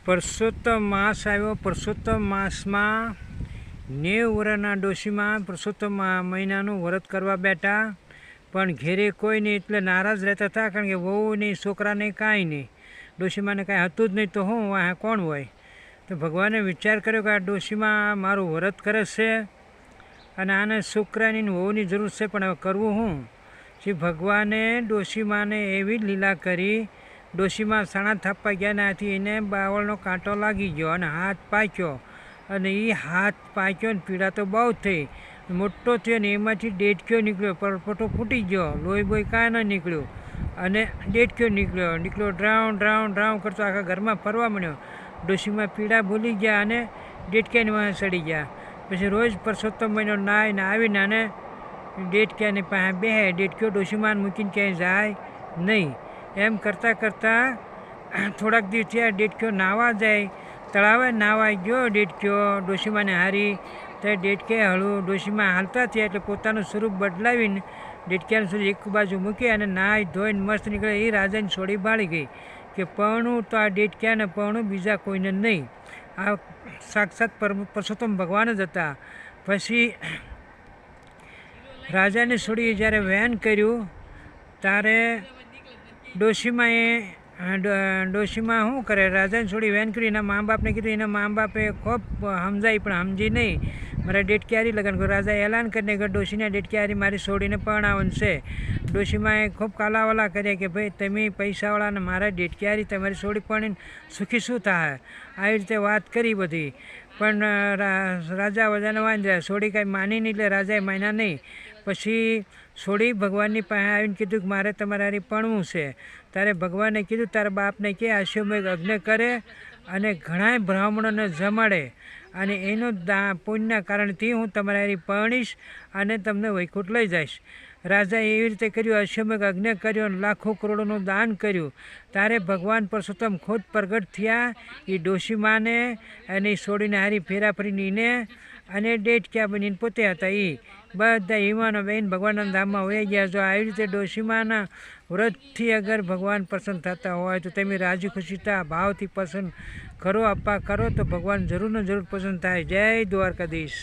પરસોત્તમ માસ આવ્યો। પરસોત્તમ માસમાં 90 વર્ષના ડોશીમાં પરસોત્તમ મહિનાનું વ્રત કરવા બેઠા, પણ ઘેરે કોઈ નહીં એટલે નારાજ રહેતા હતા, કારણ કે વહુ નહીં, છોકરાને કાંઈ નહીં, ડોશીમાને કાંઈ હતું જ નહીં, તો હું આ કોણ હોય? તો ભગવાને વિચાર કર્યો કે આ ડોશીમાં મારું વ્રત કરે છે અને આને છોકરાની વહુની જરૂર છે, પણ હવે કરવું હું? શ્રી ભગવાને ડોશીમાને એવી લીલા કરી, ડોશીમાં સણા થાપવા ગયા ને આથી એને બાવળનો કાંટો લાગી ગયો અને હાથ પાક્યો, અને એ હાથ પાક્યો ને પીડા તો બહુ થઈ, મોટો થયો ને એમાંથી ડેટક્યો નીકળ્યો, પરપોટો ફૂટી ગયો, લોહી બોઈ કાંઈ ન નીકળ્યું, અને ડેટક્યો નીકળ્યો ડ્રાઉં ડ્રાઉં ડ્રાઉં કરતો આખા ઘરમાં ફરવા માંડ્યો। ડોશીમાં પીડા ભૂલી ગયા અને ડેટક્યાની વાંહે ચડી ગયા। પછી રોજ પરસોત્તમ મહિનો નાહીને આવીને અને ડેટક્યાની પાસે બેહે, ડેટક્યો ડોશીમાને મૂકીને ક્યાંય જાય નહીં। એમ કરતાં કરતાં થોડાક દિવસ થયા, ડેટક્યો નાહવા જાય, તળાવે નાહવા ગયો ડેટક્યો ડોશીમાને હારી, ત્યારે ડેટકે હળવું ડોશીમાં હાલતા થયા એટલે પોતાનું સ્વરૂપ બદલાવીને ડેટક્યાનું સ્વરૂપ એક બાજુ મૂકી અને નાહી ધોઈને મસ્ત નીકળે। એ રાજાની છોડી બાળી ગઈ કે પણું તો આ ડેટક્યાને પણું, બીજા કોઈને નહીં। આ સાક્ષાત પરસોત્તમ ભગવાન જ હતા। પછી રાજાની છોડીએ જ્યારે વહેન કર્યું ત્યારે ડોશીમાં શું કરે, રાજાની છોડી વહેન કરી એના મા બાપને કીધું, એના મા બાપે ખૂબ સમજાઈ પણ સમજી નહીં, મારા ડેટક્યારી લગ્ન કર્યું। રાજાએ એલાન કરીને કે ડોશીને ડેટક્યારી મારી છોડીને પરણાવવાનું છે। ડોશીમાએ ખૂબ કાલાવાલા કર્યા કે ભાઈ તમે પૈસાવાળાને મારા ડેટક્યારી તમારી છોડી પરણીને સુખી શું થાય, આવી રીતે વાત કરી બધી, પણ રાજા વજાને વાંધ્યા, છોડી કાંઈ માની નહીં એટલે રાજાએ માન્યા નહીં। પછી છોડી ભગવાનની પાસે આવીને કીધું કે મારે તમારે હારી પરણવું છે। ત્યારે ભગવાને કીધું તારા બાપને કે અશ્વમેઘ યજ્ઞ કરે અને ઘણાય બ્રાહ્મણોને જમાડે, અને એનું પુણ્યના કારણથી હું તમારી હારી પરણીશ અને તમને વૈકુંઠ લઈ જઈશ। રાજાએ એવી રીતે કર્યું, અશ્વમેઘ યજ્ઞ કર્યો અને લાખો કરોડોનું દાન કર્યું। ત્યારે ભગવાન પરસોત્તમ ખુદ પ્રગટ થયા, એ ડોશીમાને અને છોડીને હારી ફેરા ફરીને એને અને ડેટક્યા બનીને પોતે હતા, એ બધા યુવાનો બહેન ભગવાનના ધામમાં વહી ગયા। જો આવી રીતે ડોશીમાના વ્રતથી અગર ભગવાન પ્રસન્ન થતા હોય તો તમે રાજી ખુશીતા ભાવથી પસંદ કરો, અપ્પા કરો તો ભગવાન જરૂર ને જરૂર પસંદ થાય। જય દ્વારકાધીશ।